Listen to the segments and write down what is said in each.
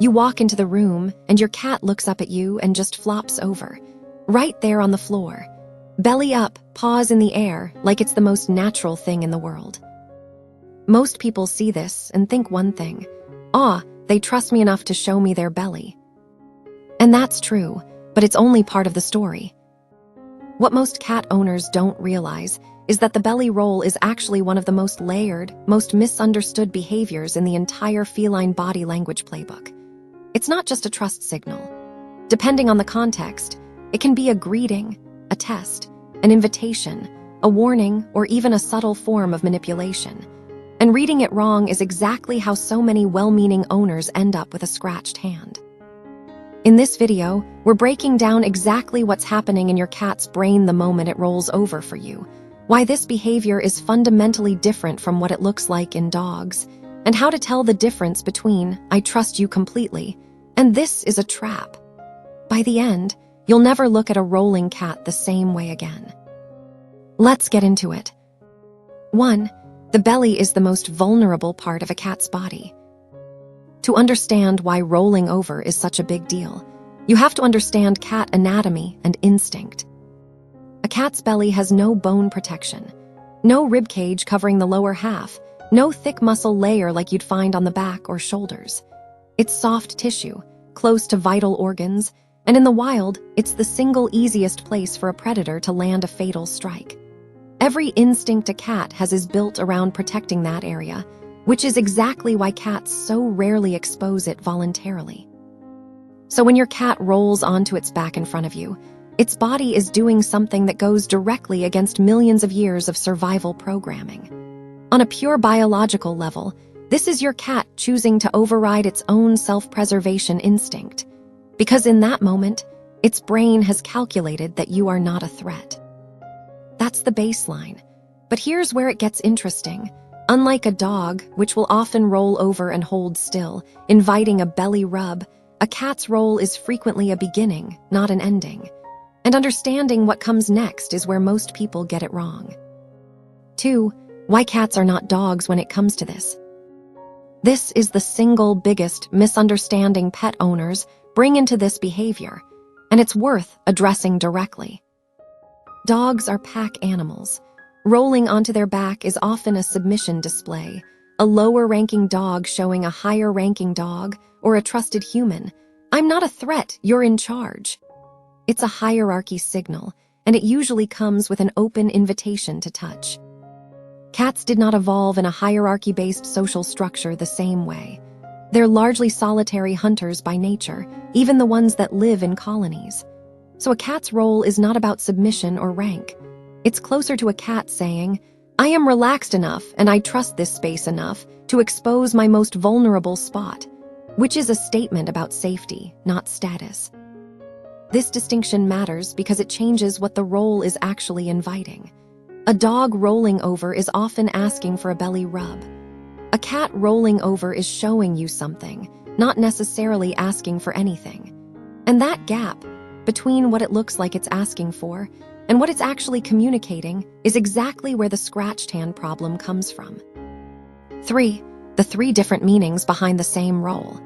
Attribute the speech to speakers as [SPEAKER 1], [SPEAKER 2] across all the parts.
[SPEAKER 1] You walk into the room, and your cat looks up at you and just flops over, right there on the floor. Belly up, paws in the air, like it's the most natural thing in the world. Most people see this and think one thing: they trust me enough to show me their belly. And that's true, but it's only part of the story. What most cat owners don't realize is that the belly roll is actually one of the most layered, most misunderstood behaviors in the entire feline body language playbook. It's not just a trust signal. Depending on the context, it can be a greeting, a test, an invitation, a warning, or even a subtle form of manipulation. And reading it wrong is exactly how so many well-meaning owners end up with a scratched hand. In this video, we're breaking down exactly what's happening in your cat's brain the moment it rolls over for you, why this behavior is fundamentally different from what it looks like in dogs, and how to tell the difference between "I trust you completely" and "this is a trap." By the end, you'll never look at a rolling cat the same way again. Let's get into it. 1. The belly is the most vulnerable part of a cat's body. To understand why rolling over is such a big deal, you have to understand cat anatomy and instinct. A cat's belly has no bone protection, no rib cage covering the lower half, no thick muscle layer like you'd find on the back or shoulders. It's soft tissue, close to vital organs, and in the wild, it's the single easiest place for a predator to land a fatal strike. Every instinct a cat has is built around protecting that area, which is exactly why cats so rarely expose it voluntarily. So when your cat rolls onto its back in front of you, its body is doing something that goes directly against millions of years of survival programming. On a pure biological level, this is your cat choosing to override its own self-preservation instinct, because in that moment, its brain has calculated that you are not a threat. That's the baseline. But here's where it gets interesting. Unlike a dog, which will often roll over and hold still, inviting a belly rub, a cat's roll is frequently a beginning, not an ending. And understanding what comes next is where most people get it wrong. 2. Why cats are not dogs when it comes to this. This is the single biggest misunderstanding pet owners bring into this behavior, and it's worth addressing directly. Dogs are pack animals. Rolling onto their back is often a submission display, a lower-ranking dog showing a higher-ranking dog or a trusted human. "I'm not a threat, you're in charge." It's a hierarchy signal, and it usually comes with an open invitation to touch. Cats did not evolve in a hierarchy-based social structure the same way. They're largely solitary hunters by nature, even the ones that live in colonies. So a cat's role is not about submission or rank. It's closer to a cat saying, "I am relaxed enough and I trust this space enough to expose my most vulnerable spot," which is a statement about safety, not status. This distinction matters because it changes what the role is actually inviting. A dog rolling over is often asking for a belly rub. A cat rolling over is showing you something, not necessarily asking for anything. And that gap between what it looks like it's asking for and what it's actually communicating is exactly where the scratched hand problem comes from. 3. The 3 different meanings behind the same role.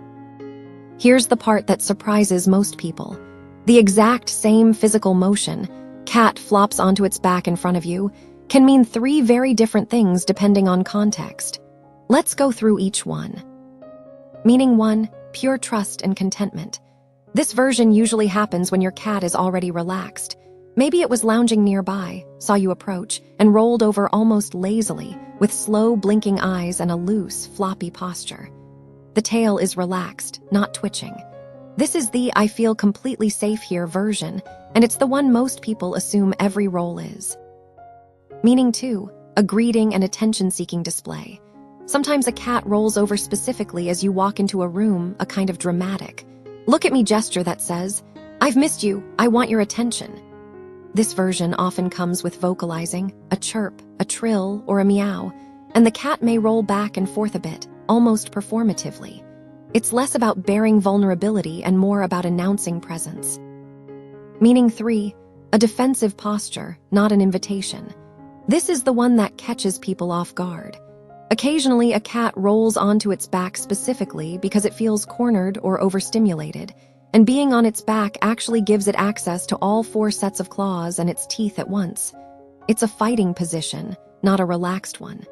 [SPEAKER 1] Here's the part that surprises most people. The exact same physical motion, cat flops onto its back in front of you, can mean 3 very different things depending on context. Let's go through each one. Meaning 1, pure trust and contentment. This version usually happens when your cat is already relaxed. Maybe it was lounging nearby, saw you approach, and rolled over almost lazily, with slow blinking eyes and a loose, floppy posture. The tail is relaxed, not twitching. This is the "I feel completely safe here" version, and it's the one most people assume every roll is. Meaning 2, a greeting and attention-seeking display. Sometimes a cat rolls over specifically as you walk into a room, a kind of dramatic "look at me" gesture that says, "I've missed you, I want your attention." This version often comes with vocalizing, a chirp, a trill, or a meow, and the cat may roll back and forth a bit, almost performatively. It's less about bearing vulnerability and more about announcing presence. Meaning 3, a defensive posture, not an invitation. This is the one that catches people off guard. Occasionally, a cat rolls onto its back specifically because it feels cornered or overstimulated, and being on its back actually gives it access to all 4 sets of claws and its teeth at once. It's a fighting position, not a relaxed one.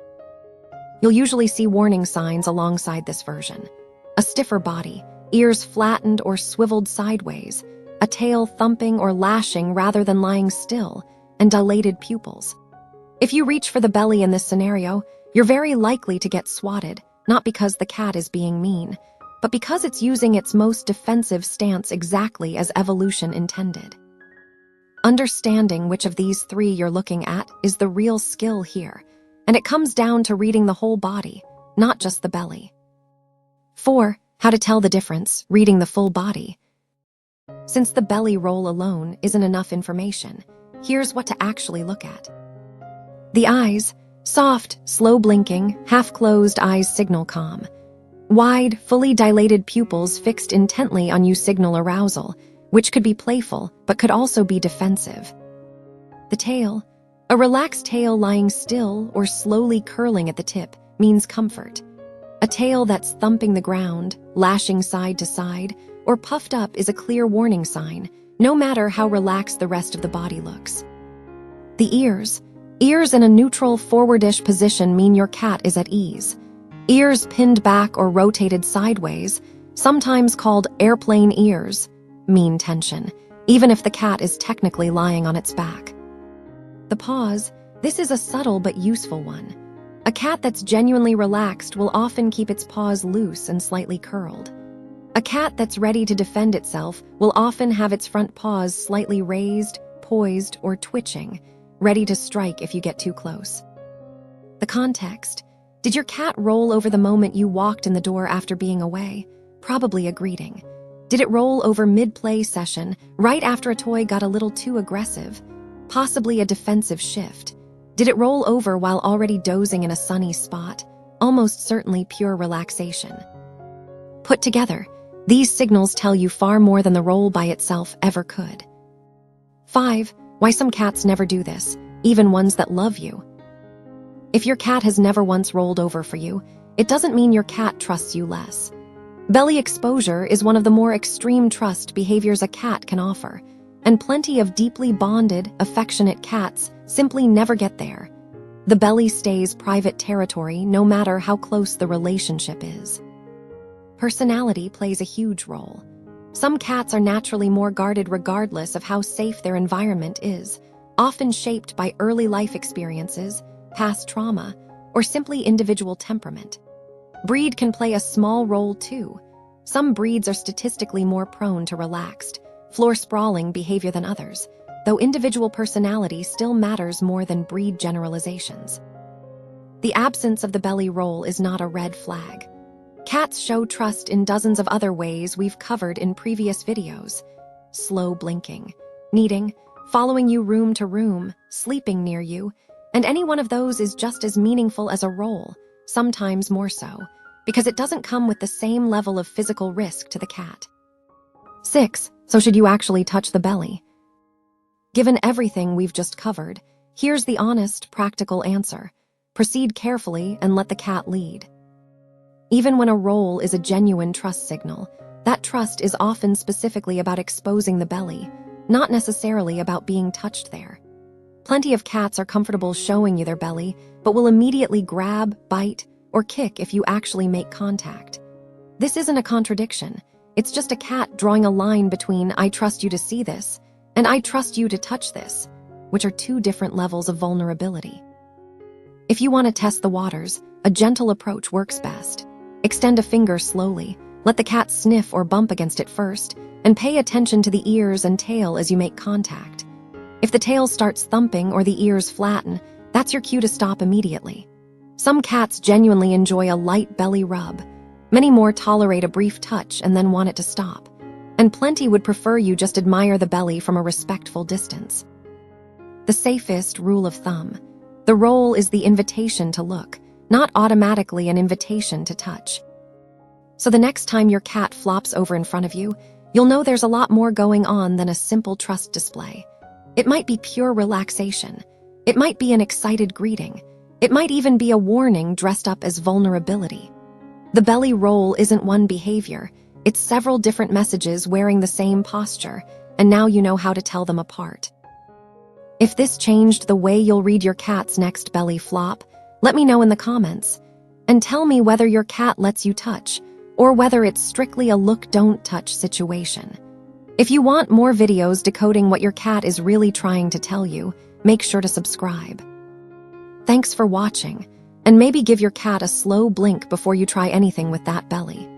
[SPEAKER 1] You'll usually see warning signs alongside this version. A stiffer body, ears flattened or swiveled sideways, a tail thumping or lashing rather than lying still, and dilated pupils. If you reach for the belly in this scenario, you're very likely to get swatted, not because the cat is being mean, but because it's using its most defensive stance exactly as evolution intended. Understanding which of these 3 you're looking at is the real skill here, and it comes down to reading the whole body, not just the belly. 4. How to tell the difference, reading the full body. Since the belly roll alone isn't enough information, here's what to actually look at. The eyes, soft, slow blinking, half-closed eyes signal calm. Wide, fully dilated pupils fixed intently on you signal arousal, which could be playful but could also be defensive. The tail, a relaxed tail lying still or slowly curling at the tip, means comfort. A tail that's thumping the ground, lashing side to side, or puffed up is a clear warning sign, no matter how relaxed the rest of the body looks. The ears in a neutral forwardish position mean your cat is at ease. Ears pinned back or rotated sideways, sometimes called airplane ears, mean tension, even if the cat is technically lying on its back. The paws, this is a subtle but useful one. A cat that's genuinely relaxed will often keep its paws loose and slightly curled. A cat that's ready to defend itself will often have its front paws slightly raised, poised, or twitching, ready to strike if you get too close. The context. Did your cat roll over the moment you walked in the door after being away? Probably a greeting. Did it roll over mid-play session, right after a toy got a little too aggressive? Possibly a defensive shift. Did it roll over while already dozing in a sunny spot? Almost certainly pure relaxation. Put together, these signals tell you far more than the roll by itself ever could. 5. Why some cats never do this, even ones that love you. If your cat has never once rolled over for you, it doesn't mean your cat trusts you less. Belly exposure is one of the more extreme trust behaviors a cat can offer, and plenty of deeply bonded, affectionate cats simply never get there. The belly stays private territory no matter how close the relationship is. Personality plays a huge role. Some cats are naturally more guarded regardless of how safe their environment is, often shaped by early life experiences, past trauma, or simply individual temperament. Breed can play a small role too. Some breeds are statistically more prone to relaxed, floor-sprawling behavior than others, though individual personality still matters more than breed generalizations. The absence of the belly roll is not a red flag. Cats show trust in dozens of other ways we've covered in previous videos. Slow blinking, kneading, following you room to room, sleeping near you, and any one of those is just as meaningful as a roll, sometimes more so, because it doesn't come with the same level of physical risk to the cat. 6. So should you actually touch the belly? Given everything we've just covered, here's the honest, practical answer. Proceed carefully and let the cat lead. Even when a roll is a genuine trust signal, that trust is often specifically about exposing the belly, not necessarily about being touched there. Plenty of cats are comfortable showing you their belly, but will immediately grab, bite, or kick if you actually make contact. This isn't a contradiction. It's just a cat drawing a line between "I trust you to see this" and "I trust you to touch this," which are 2 different levels of vulnerability. If you want to test the waters, a gentle approach works best. Extend a finger slowly, let the cat sniff or bump against it first, and pay attention to the ears and tail as you make contact. If the tail starts thumping or the ears flatten, that's your cue to stop immediately. Some cats genuinely enjoy a light belly rub. Many more tolerate a brief touch and then want it to stop. And plenty would prefer you just admire the belly from a respectful distance. The safest rule of thumb: the roll is the invitation to look, not automatically an invitation to touch. So the next time your cat flops over in front of you, you'll know there's a lot more going on than a simple trust display. It might be pure relaxation. It might be an excited greeting. It might even be a warning dressed up as vulnerability. The belly roll isn't one behavior, it's several different messages wearing the same posture, and now you know how to tell them apart. If this changed the way you'll read your cat's next belly flop, let me know in the comments. And tell me whether your cat lets you touch, or whether it's strictly a look don't touch situation. If you want more videos decoding what your cat is really trying to tell you, make sure to subscribe. Thanks for watching, and maybe give your cat a slow blink before you try anything with that belly.